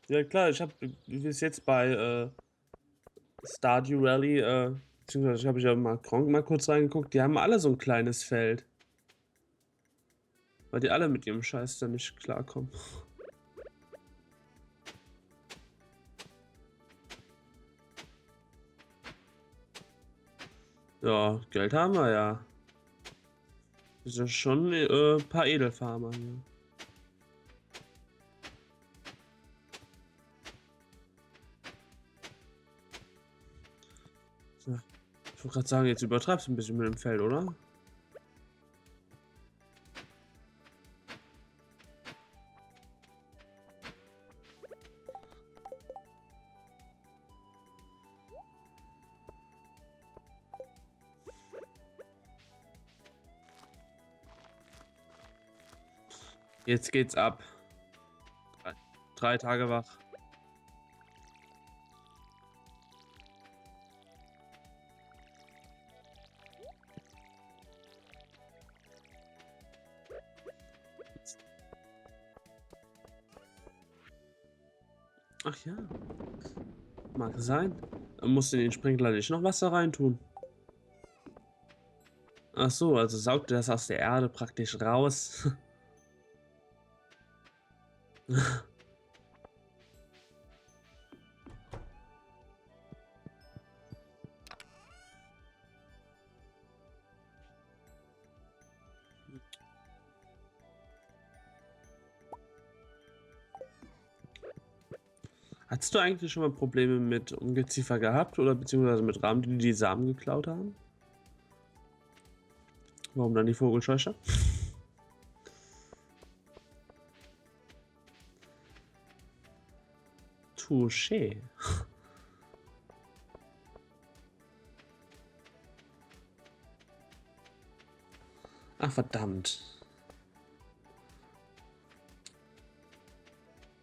Ja klar, ich habe bis jetzt bei, Stardew Valley, beziehungsweise habe ich ja mal Gronkh mal kurz reingeguckt, die haben alle so 'n kleines Feld, weil die alle mit ihrem Scheiß da nicht klarkommen. Ja, Geld haben wir ja. Ist ja schon, paar Edelfarmer hier. So, ich wollte grad sagen, jetzt übertreibst du 'n bisschen mit dem Feld, oder? Jetzt geht's ab. 3 3 Tage wach. Ach ja, mag sein. Musst du in den Sprinkler nicht noch Wasser reintun? Ach so, also saugt er das aus der Erde praktisch raus. Hattest du eigentlich schon mal Probleme mit Ungeziefer gehabt oder beziehungsweise mit Raben, die die Samen geklaut haben? Warum dann die Vogelscheuche? Touché. Ach verdammt.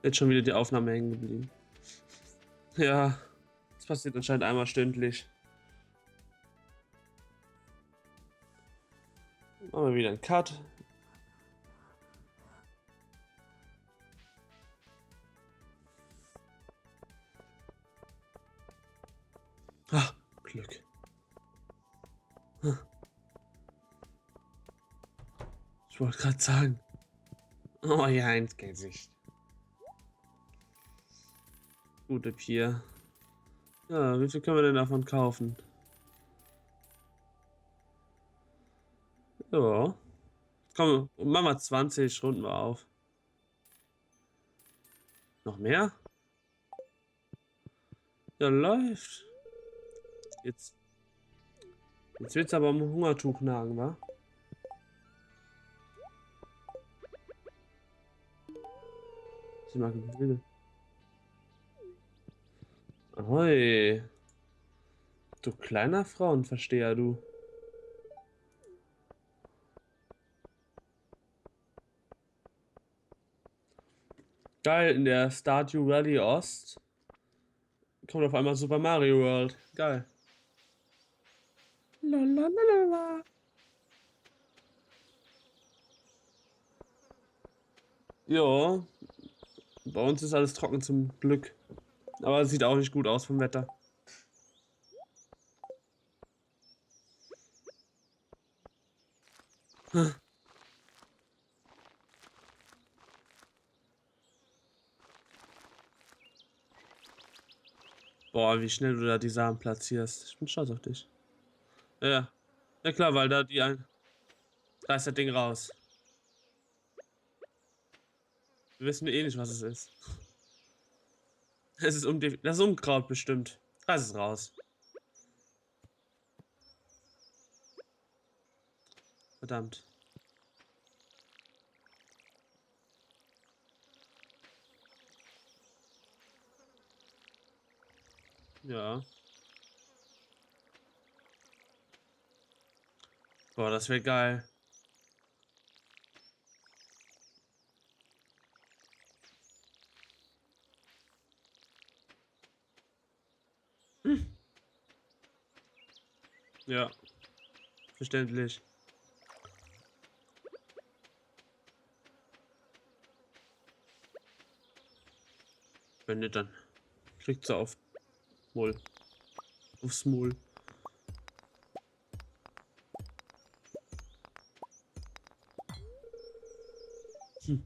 Jetzt schon wieder die Aufnahme hängen geblieben. Ja, das passiert anscheinend einmal stündlich. Machen wir wieder einen Cut. Ah, Glück. Ich wollte gerade sagen. Oh ja, ins Gesicht. Gute Pier. Ja, wie viel können wir denn davon kaufen? Ja. Komm, machen wir 20, runden wir auf. Noch mehr? Ja, läuft. Jetzt, jetzt wird's aber am Hungertuch nagen, wa? Sie mag will. Ahoi. Du kleiner Frauenversteher, du. Geil, in der Stardew Valley Ost kommt auf einmal Super Mario World. Geil. Lalalala. Ja, bei uns ist alles trocken zum Glück. Aber es sieht auch nicht gut aus vom Wetter. Boah, wie schnell du da die Samen platzierst. Ich bin stolz auf dich. Ja. Ja klar, weil da die ein. Da ist das Ding raus. Wir wissen eh nicht, was es ist. Es ist das ist Unkraut bestimmt. Reiß es raus. Verdammt. Ja. Boah, das wäre geil. Ja, verständlich. Wenn nicht, dann kriegt sie Maul. Aufs Maul. Hm.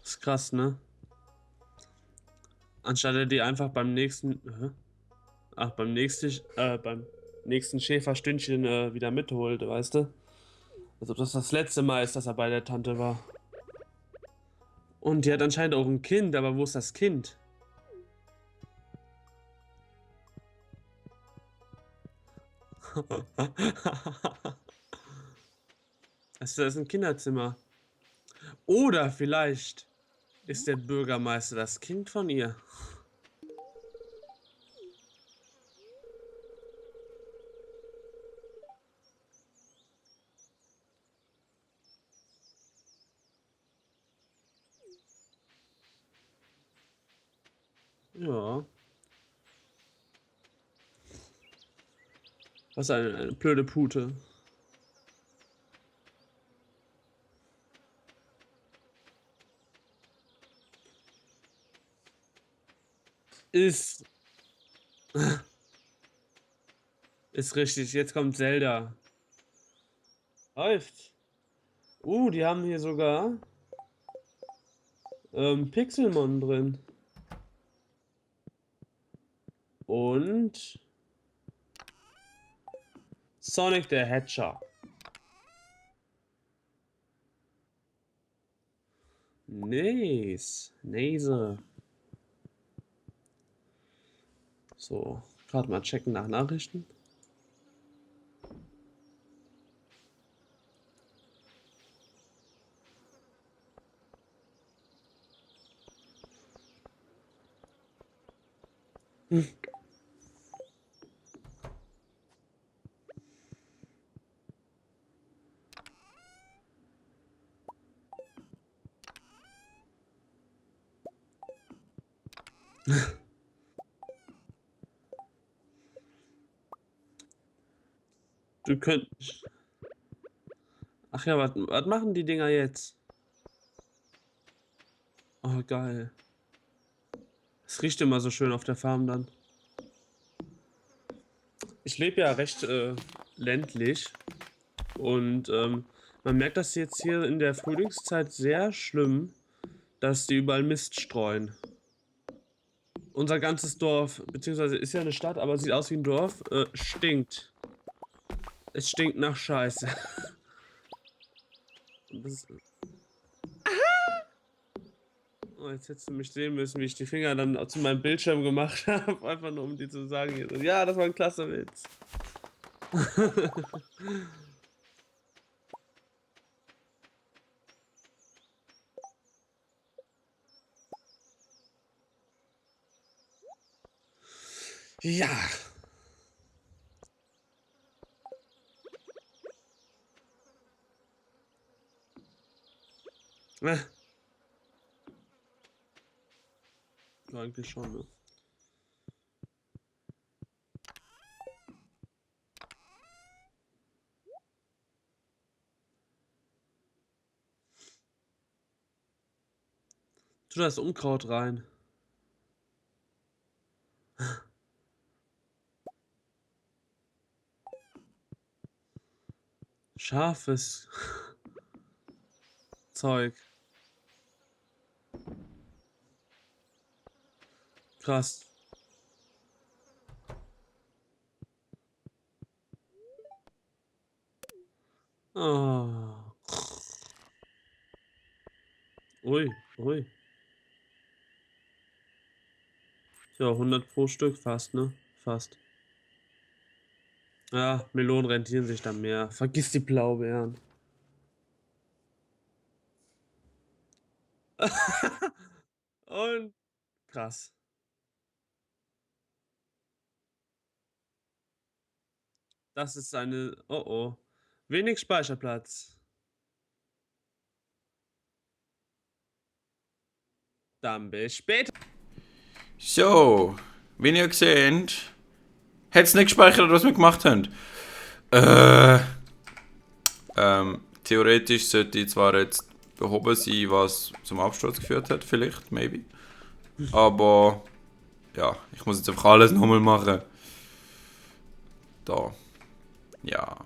Ist krass, ne? Anstatt er die einfach beim nächsten Schäferstündchen wieder mitholt, weißt du? Als ob das letzte Mal ist, dass er bei der Tante war. Und die hat anscheinend auch ein Kind, aber wo ist das Kind? Das ist ein Kinderzimmer. Oder vielleicht ist der Bürgermeister das Kind von ihr. Ja. Was eine blöde Pute. Ist. Ist richtig. Jetzt kommt Zelda. Läuft. Die haben hier sogar Pixelmon drin. Und Sonic the Hedgehog. Nice. Nice. So, gerade mal checken nach Nachrichten. Hm. Du könntest. Ach ja, was machen die Dinger jetzt? Oh, geil. Es riecht immer so schön auf der Farm dann. Ich lebe ja recht ländlich und man merkt das jetzt hier in der Frühlingszeit sehr schlimm, dass die überall Mist streuen. Unser ganzes Dorf, beziehungsweise ist ja eine Stadt, aber sieht aus wie ein Dorf, stinkt. Es stinkt nach Scheiße. Das, oh, jetzt hättest du mich sehen müssen, wie ich die Finger dann zu meinem Bildschirm gemacht habe, einfach nur um dir zu sagen, ja, das war ein klasse Witz. Ja. Äh, Eigentlich schon, ne? Tu das Unkraut rein. Scharfes Zeug. Krass. Oh. Ui, ui. Ja, 100 pro Stück fast, ne? Fast. Ja, Melonen rentieren sich dann mehr. Vergiss die Blaubeeren. Und krass. Das ist eine. Oh oh. Wenig Speicherplatz. Dann bis später. So, wie ihr seht, Hat es nicht gespeichert, was wir gemacht haben? Äh, theoretisch sollte zwar jetzt behoben sein, was zum Absturz geführt hat, vielleicht, maybe. Aber ja, ich muss jetzt einfach alles nochmal machen. Da. Ja.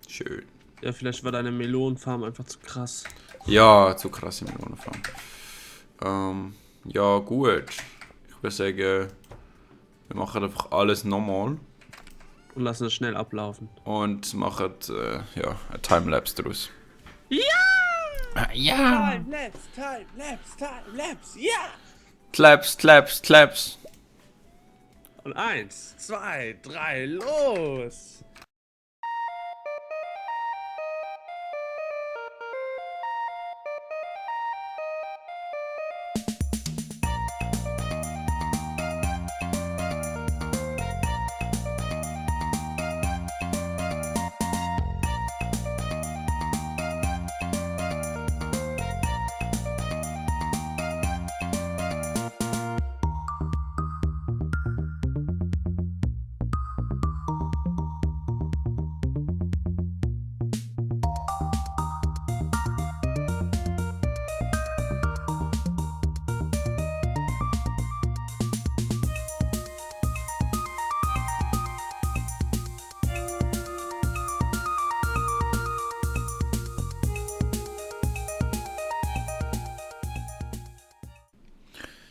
Schön. Ja, vielleicht war deine Melonenfarm einfach zu krass. Ja, zu krasse Melonenfarm. Ja, gut. Ich würde sagen, wir machen einfach alles nochmal Und lassen es schnell ablaufen. und machen ja, ein Timelapse daraus. Ja! Ja! Timelapse, ja! Claps, claps, claps. Und 1, 2, 3, los!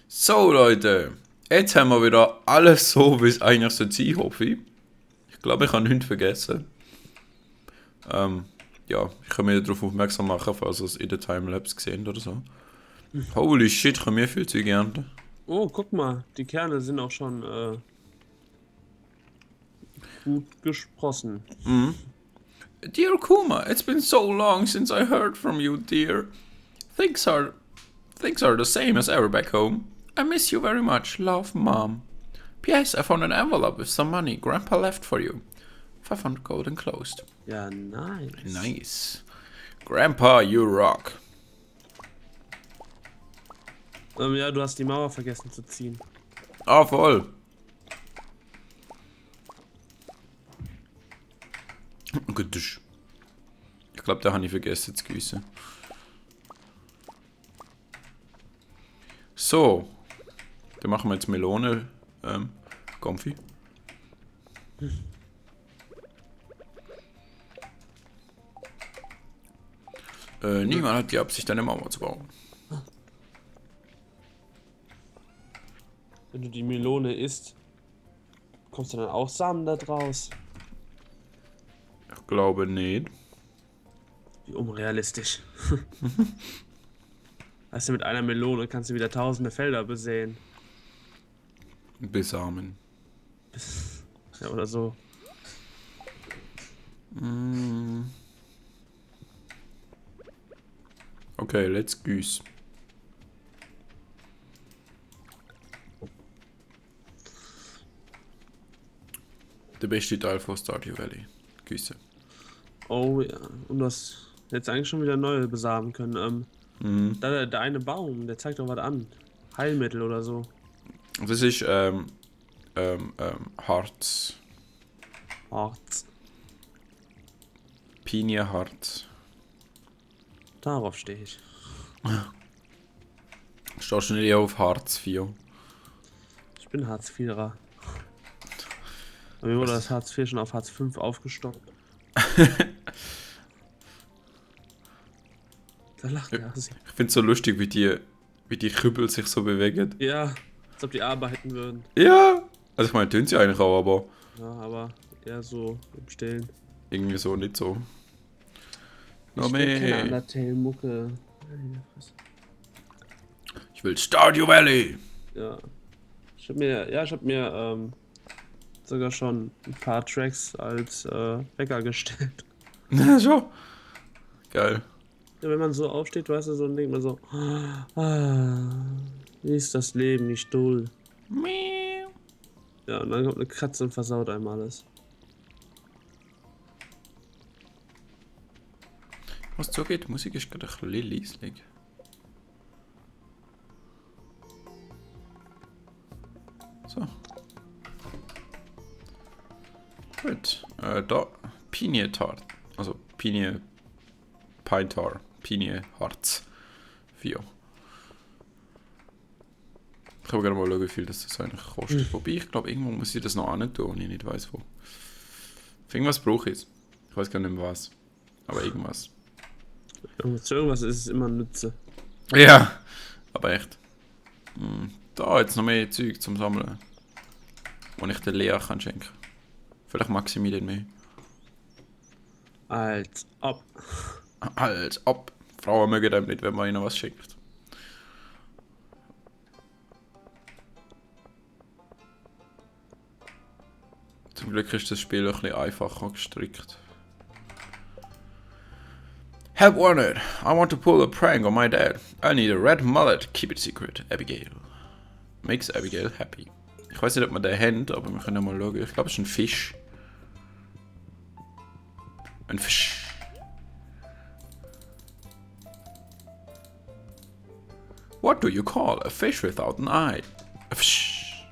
So Leute, jetzt haben wir wieder alles so, wie es eigentlich so sein hoffe ich. Ich glaube, ich habe nichts vergessen. Ja, ich kann mich darauf aufmerksam machen, falls ihr es in der Timelapse gesehen oder so. Holy shit, ich kann mir viel Zeug ernten. Oh, guck mal, die Kerne sind auch schon gut gesprossen. Dear Kuma, it's been so long since I heard from you, dear. Things are the same as ever back home. I miss you very much. Love, Mom. P.S. I found an envelope with some money Grandpa left for you. 500 gold enclosed. Ja, nice. Nice. Grandpa, you rock. Ja, du hast die Mauer vergessen zu ziehen. Ah, voll. Gut. Ich glaube, da habe ich vergessen zu gießen. So. Dann machen wir jetzt Melone. Comfy. Niemand hat die Absicht, eine Mauer zu bauen. Wenn du die Melone isst, kommst du dann auch Samen da draus? Ich glaube nicht. Wie unrealistisch. Weißt du, mit einer Melone kannst du wieder tausende Felder besehen. Besamen. Ja, oder so. Okay, let's goose. Der beste Teil von Stardew Valley. Güsse. Oh ja. Und du hast jetzt eigentlich schon wieder neue besamen können. Der eine Baum, der zeigt doch was an. Heilmittel oder so. Das ist Harz. Harz. Pinieharz. Darauf stehe ich. Stehst du nicht auf Harz 4? Ich bin Hartz IVer. Aber mir wurde das Hartz IV schon auf Hartz V aufgestockt. Da lacht der Hasi. Ich finde es so lustig, wie die Kübel sich so bewegen. Ja, als ob die arbeiten würden. Ja! Also ich meine, tun sie eigentlich auch, aber Ja, aber eher so im Stillen. irgendwie so nicht so. Ich No will keine mehr. Undertale-Mucke. Ich will Stardew Valley! Ja. Ich hab mir sogar schon ein paar Tracks als Wecker gestellt. So. Geil. Ja, wenn man so aufsteht, weißt du, so denkt man so, wie ist das Leben nicht dull. Miau. Ja, und dann kommt eine Katze und versaut einem alles. Was zugeht, die Musik ist gerade ein bisschen leislich. So. Favorite? Da. Pinie Tart. Also Pinie Pine Tar. Pinie Harz. 4. Ich kann gerne mal schauen, wie viel das eigentlich kostet. Wobei, ich glaube, irgendwo muss ich das noch an tun, und ich nicht weiss wo. Für irgendwas brauche ich es. Ich weiß gar nicht mehr was. Aber irgendwas. Zu irgendwas ist es immer Nütze. Ja, aber echt. Da jetzt noch mehr Zeug zum Sammeln. Und ich der Lea kann schenken. Vielleicht mag sie mir den mehr. Als ob. Als ob. Frauen mögen dem nicht, wenn man ihnen was schenkt. Zum Glück ist das Spiel ein bisschen einfacher gestrickt. Help wanted. I want to pull a prank on my dad. I need a red mullet. Keep it secret. Abigail. Makes Abigail happy. Ich weiß nicht, ob man den hat, aber wir können ja mal schauen. Ich glaube, es ist ein Fisch. Ein Fisch. What do you call a fish without an eye? A fish.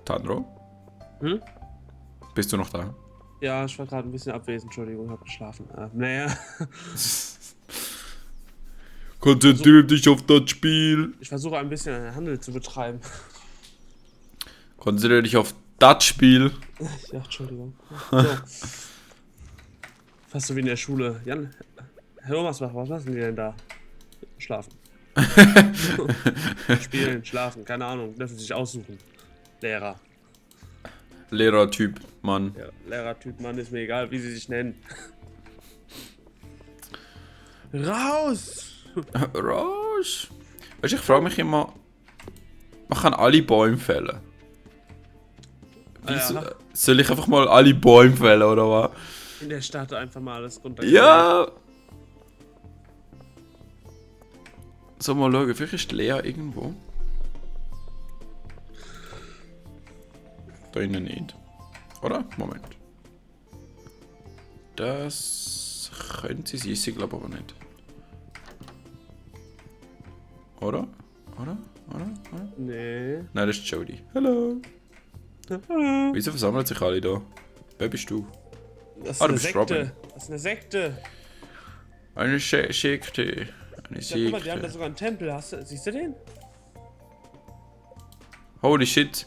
Tandro? Hm? Bist du noch da? Ja, ich war gerade ein bisschen abwesend, Entschuldigung, hab geschlafen. Naja. Konzentriere dich auf das Spiel. Ich versuche ein bisschen einen Handel zu betreiben. Konzentriere dich auf das Spiel. Ja, Entschuldigung. So. Fast so wie in der Schule. Jan, Herr Omersbach, was machen die denn da? Schlafen. Spielen, schlafen, keine Ahnung, dürfen sich aussuchen. Lehrer. Lehrertyp, Mann. Ja, Lehrertyp, Mann, ist mir egal, wie sie sich nennen. Raus! Raus! Weißt du, ich frage mich immer, man kann alle Bäume fällen. Wieso, Ja. soll ich einfach mal alle Bäume fällen, oder was? In der Stadt einfach mal alles runter. Ja! So, mal schauen, vielleicht ist Lea irgendwo. Da innen nicht. Oder? Moment. Das könnte sie sein, ich glaube aber nicht. Oder? Oder? Nee. Nein, das ist Jodie. Hallo. Wieso versammeln sich alle da? Wer bist du? Das ist Ah, du eine bist Sekte. Robin. Das ist eine Sekte. Eine Sekte. Eine Ja, guck mal, die haben da Sekte. sogar einen Tempel. Siehst du den? Holy shit.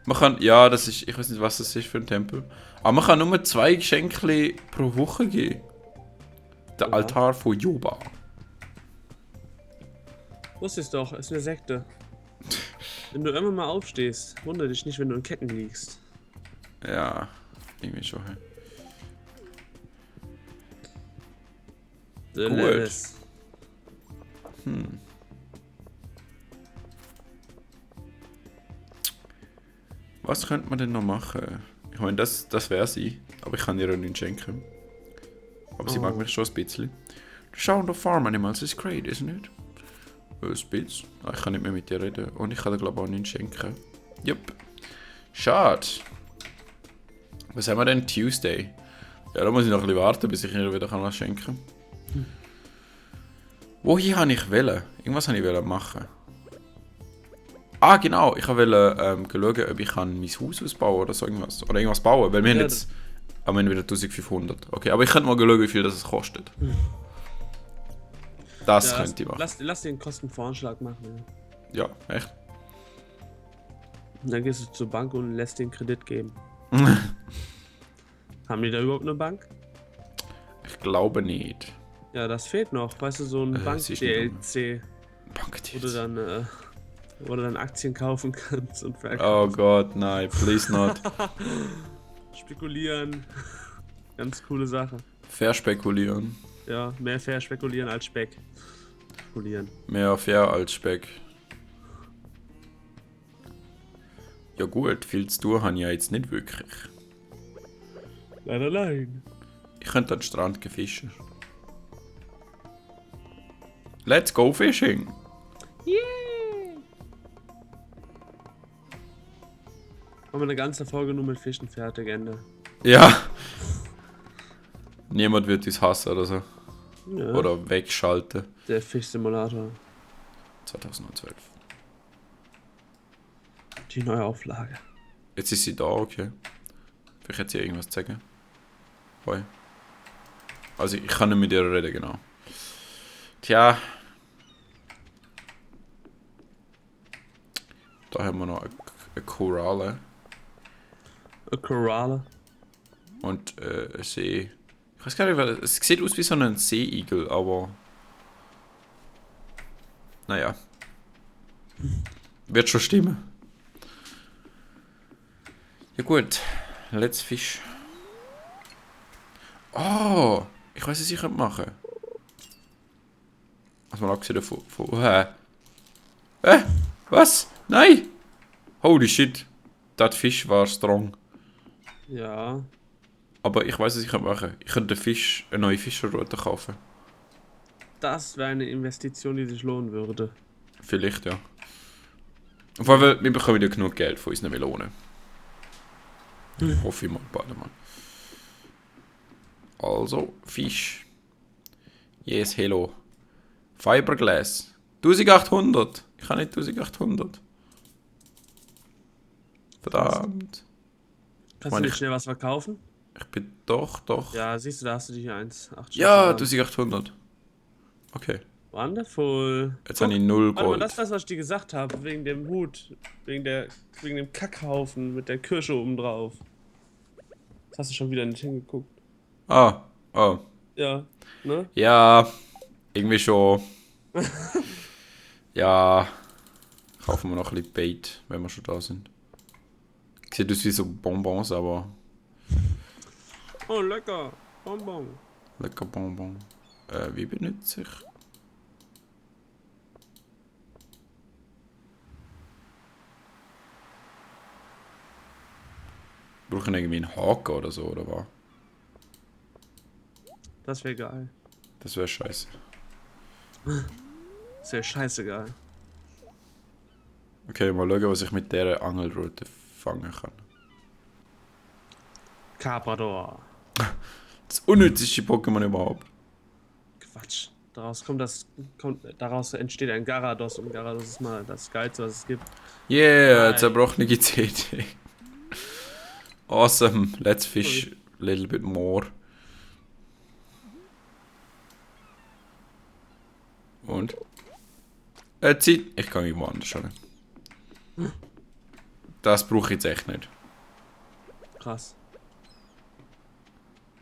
Man kann, ja, das ist, ich weiß nicht, was das ist für ein Tempel. Aber man kann nur 2 Geschenke pro Woche geben. Der Oha. Altar von Juba. Wusste es doch, ist eine Sekte. Wenn du immer mal aufstehst, wundere dich nicht, wenn du in Ketten liegst. Ja, irgendwie schon. Hey. The Gut. Levis. Was könnte man denn noch machen? Ich meine, das wäre sie. Aber ich kann ihr auch nicht schenken. Aber sie mag mich schon ein bisschen. The sound of farm animals is great, isn't it? Ein bisschen. Ich kann nicht mehr mit ihr reden. Und ich kann ihr glaube ich auch nicht schenken. Jupp. Schade. Was haben wir denn? Tuesday. Ja, da muss ich noch ein bisschen warten, bis ich ihr wieder was schenken kann. Wohin habe ich wollen? Irgendwas habe ich wollen machen. Ah, genau. Ich wollte schauen, ob ich mein Haus ausbauen oder so irgendwas. Oder irgendwas bauen. Weil wir haben Ja, jetzt... Aber wir haben wieder 1500. Okay, aber ich könnte mal schauen, wie viel das kostet. Das Ja, könnte ich machen. lass den Kostenvoranschlag machen. Ja. Ja, echt. Und dann gehst du zur Bank und lässt den Kredit geben. Haben die da überhaupt eine Bank? Ich glaube nicht. Ja, das fehlt noch. Weißt du, so ein siehst du nicht, Bank-DLC, Bankdienst. wo du dann Aktien kaufen kannst und Oh verkaufen. Gott, nein, please not. Spekulieren. Ganz coole Sache. Verspekulieren. Ja, mehr fair spekulieren als Speck. Spekulieren. Mehr fair als Speck. Ja gut, viel zu tun habe ich ja jetzt nicht wirklich. Leider nein. Ich könnte an den Strand gehen fischen. Let's go fishing! Yeah! Haben wir eine ganze Folge nur mit Fischen fertig, Ende. Ja! Niemand wird uns hassen oder so. Ja, Oder wegschalten. der Fischsimulator. 2012. Die Neuauflage. Jetzt ist sie da, okay. Vielleicht hat sie irgendwas zu sagen. Hoi. Also ich kann nicht mit ihr reden, genau. Tja. Da haben wir noch eine Koralle A Koralle. und ein See. Ich weiß gar nicht, es sieht aus wie so ein Seeigel, aber... Naja. Wird schon stimmen. Ja gut. Let's fish. Oh! Ich weiß, was ich machen könnte. Also mal abgesehen davon... Was? Nein! Holy shit. Das Fisch war strong. Ja. Aber ich weiß, was ich machen könnte. Ich könnte eine neue Fischerroute kaufen. Das wäre eine Investition, die sich lohnen würde. Vielleicht, ja. Auf jeden Fall, wir bekommen wieder genug Geld von unseren Melonen. Hoffe ich mal, warte mal. Also, Fisch. Yes, hello. Fiberglass. 1800. Ich habe nicht 1800. Verdammt. Kannst du nicht schnell was verkaufen? Ich bin doch. Ja, siehst du, da hast du die hier 1,8. Ja, 1800. Okay. Wonderful. Jetzt habe ich 0 Warte mal, Gold. das ist das, was ich dir gesagt habe, wegen dem Hut, wegen dem Kackhaufen mit der Kirsche oben drauf. Das hast du schon wieder nicht hingeguckt. Oh. Ja, ne? Ja, irgendwie schon. Ja. Kaufen wir noch ein bisschen Bait, wenn wir schon da sind. Sieht aus wie so Bonbons, aber... Oh, lecker. Bonbon. Lecker Bonbon. Wie benutze ich? Brauchen irgendwie einen Haken oder so, oder was? Das wäre geil. Das wäre scheiße. Das wäre scheißegal. Okay, mal schauen, was ich mit dieser Angelrute fangen kann. Carpador. Das unnützeste Pokémon überhaupt. Quatsch. Daraus entsteht ein Garados und Garados ist mal das Geilste, was es gibt. Yeah, Nein. zerbrochene CD. Awesome. Let's fish a little bit more. Und? Zeit. Ich kann irgendwo anders schauen. Das brauche ich jetzt echt nicht. Krass.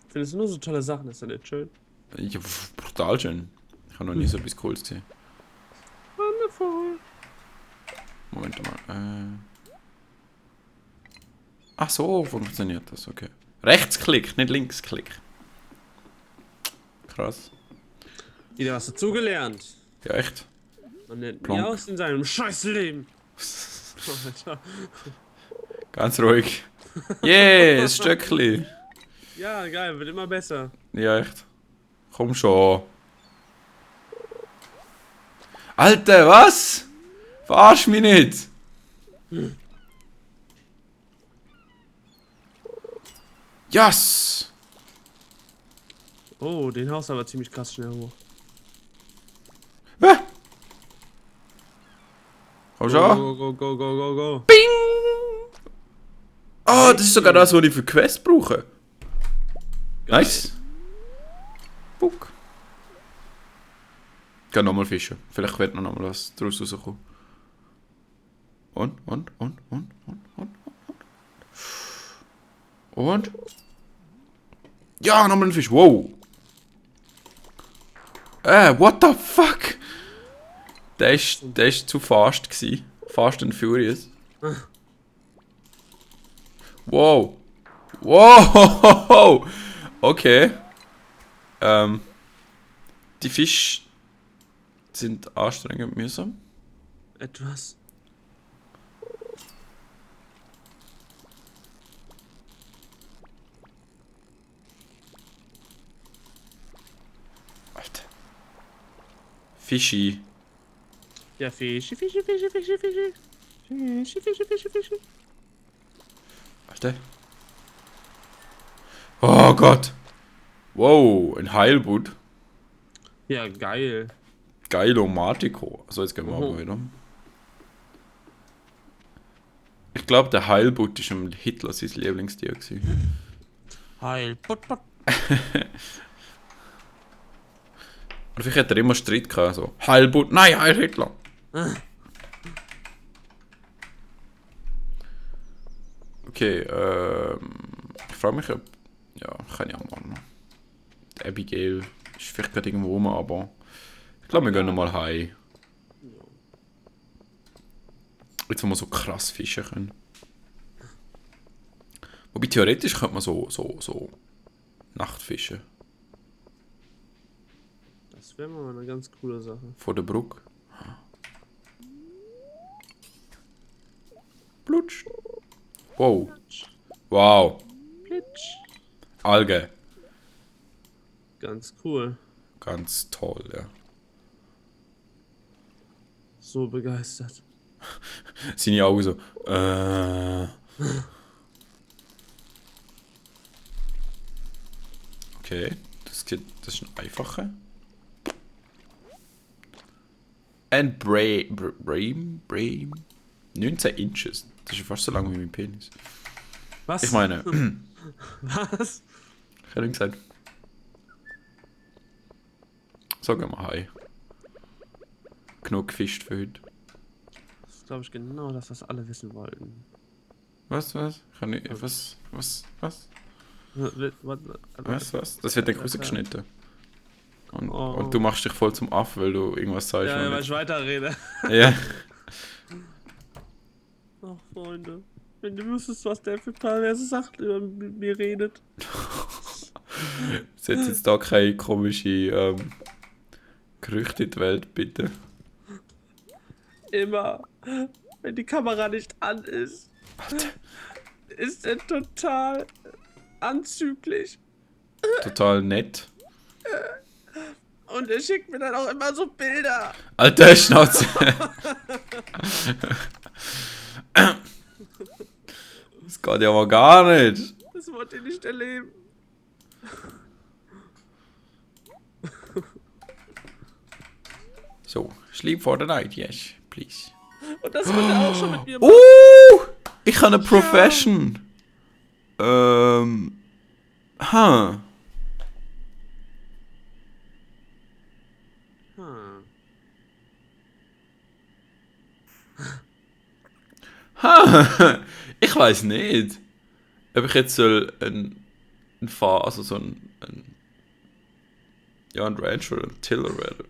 Findest du nur so tolle Sachen, ist das nicht schön? Ja, brutal schön. Ich habe noch nie so etwas Cooles gesehen. Wonderful. Moment mal. Ach so, funktioniert das, okay. Rechtsklick, nicht Linksklick. Krass. Wieder was dazugelernt. Ja, echt? Man nennt Plonk. nie aus in seinem Scheißleben. Alter. Ganz ruhig. Yeah, das Stöckli. Ja, geil, wird immer besser. Ja, echt. Komm schon. Alter, was? Verarsch mich nicht. Yes! Oh, den haust du aber ziemlich krass schnell hoch. Ah! Komm schon. Go. Bing! Oh, das ist sogar das, was ich für Quest brauche. Nice. Buck. Ich kann nochmal fischen. Vielleicht wird noch mal was daraus rauskommen. Und. Ja, nochmal ein Fisch. Wow. What the fuck? Der ist zu fast gsi. Fast and Furious. Wow. Wow. Okay. Die Fische sind anstrengend mühsam. Etwas. Alter. Fischi. Ja, Fische. Alter. Oh Gott. Wow, ein Heilbutt. Ja, geil. Geilomatico. Also jetzt gehen wir Mhm. mal wieder. Ich glaube, der Heilbutt ist am Hitler sein Lieblingstier gewesen. Heil, Butt. Oder vielleicht hat er immer Streit gehabt, so Heilbutt, nein, Heil Hitler. Okay, ich frage mich, ob... Ja, kann ich auch machen. Die Abigail ist vielleicht gerade irgendwo rum, aber... Ich glaube, wir gehen nochmal heim. Jetzt, wo wir so krass fischen können. Wobei, theoretisch könnte man so Nachtfischen. Das wäre mal eine ganz coole Sache. Vor der Brücke. Plutsch. Wow. Wow. Plitsch. Alge. Ganz cool. Ganz toll, ja. So begeistert. Seine Augen so. Okay, das ist ein einfacher. And Brain. 19 Inches. Das ist ja fast so lang wie mein Penis. Was? Ich meine, Was? ich hätte gesagt. So gehen wir heim. Genug gefischt für heute. Das ist, glaube ich, genau das, was alle wissen wollten. Was? Kann ich, was? Was? Was? Das wird dann rausgeschnitten. Und, Oh. und du machst dich voll zum Aff, weil du irgendwas sagst. Ja, und weil ich weiterrede. ja. Ach, Freunde. Wenn du wüsstest, was der für perverse Sachen über mir redet. Setz jetzt da keine komische Gerüchte in die Welt, bitte. Immer, wenn die Kamera nicht an ist, Alter. ist er total anzüglich. Total nett. Und er schickt mir dann auch immer so Bilder. Alter, Schnauze. Das geht ja aber gar nicht. Das wollt ihr nicht erleben. So, sleep for the night, yes, please. Und das wird er auch schon mit mir machen. Ich habe eine Profession. Huh. Hm. Ich weiß nicht, ob ich jetzt soll ein Fahrer, also so ein Rancher oder ein Tiller werden.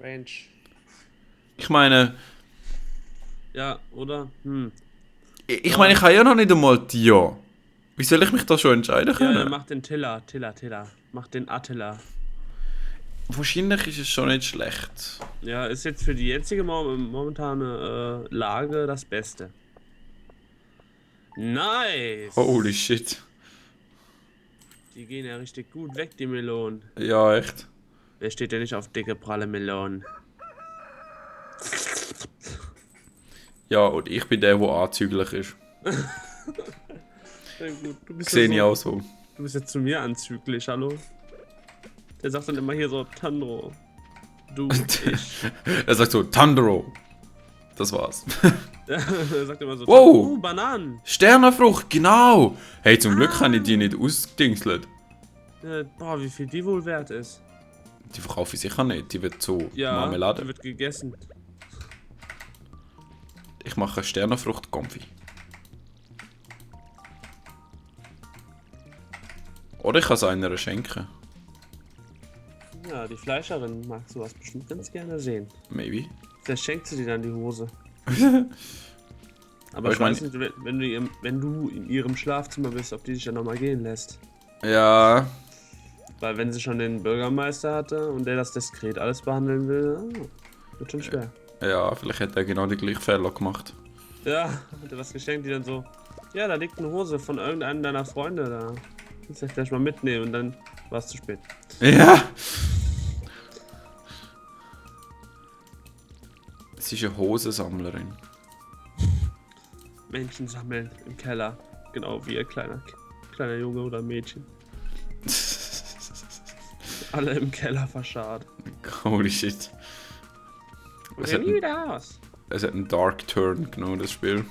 Ranch. Ich meine, Ja, oder? ich meine, ich habe ja noch nicht einmal Tier. Wie soll ich mich da schon entscheiden Ja, können? er macht den Tiller. Macht den Attila. Wahrscheinlich ist es schon nicht schlecht. Ja, ist jetzt für die jetzige momentane Lage das Beste. Nice! Holy shit. Die gehen ja richtig gut weg, die Melonen. Ja, echt. Wer steht denn nicht auf dicke, pralle Melonen? Ja, und ich bin der anzüglich ist. Ja, gut, du bist Sehe ja ich so, auch so. Du bist jetzt zu mir anzüglich, hallo? Der sagt dann immer hier so, Tandro. Du, ich. Er sagt so, Tandro. Das war's. Ja, er sagt immer so, Wow. Bananen. Sternenfrucht, genau. Hey, zum Glück habe ich die nicht ausgedingselt. Boah, wie viel die wohl wert ist. Die verkaufe ich sicher nicht. Die wird so Ja, Marmelade. die wird gegessen. Ich mache Sternenfrucht-Konfi. Oder ich kann es einer schenken. Ja, die Fleischerin mag sowas bestimmt ganz gerne sehen. Maybe. Vielleicht schenkt sie dir dann die Hose. Aber Aber ich ich mein- weiß nicht, wenn du in ihrem Schlafzimmer bist, ob die dich dann nochmal gehen lässt. Ja. Weil wenn sie schon den Bürgermeister hatte und der das diskret alles behandeln will, wird schon schwer. Ja, vielleicht hat er genau die gleichen Fehler gemacht. Ja, hat er was geschenkt, die dann so, ja, da liegt eine Hose von irgendeinem deiner Freunde da. Kannst du ja vielleicht mal mitnehmen und dann war es zu spät. Ja. Sie ist eine Hosensammlerin. Männchen sammeln im Keller. Genau wie ein kleiner Junge oder Mädchen. Alle im Keller verscharrt. Holy shit. Und gehen nie wieder aus. Es hat einen Dark Turn genommen, das Spiel.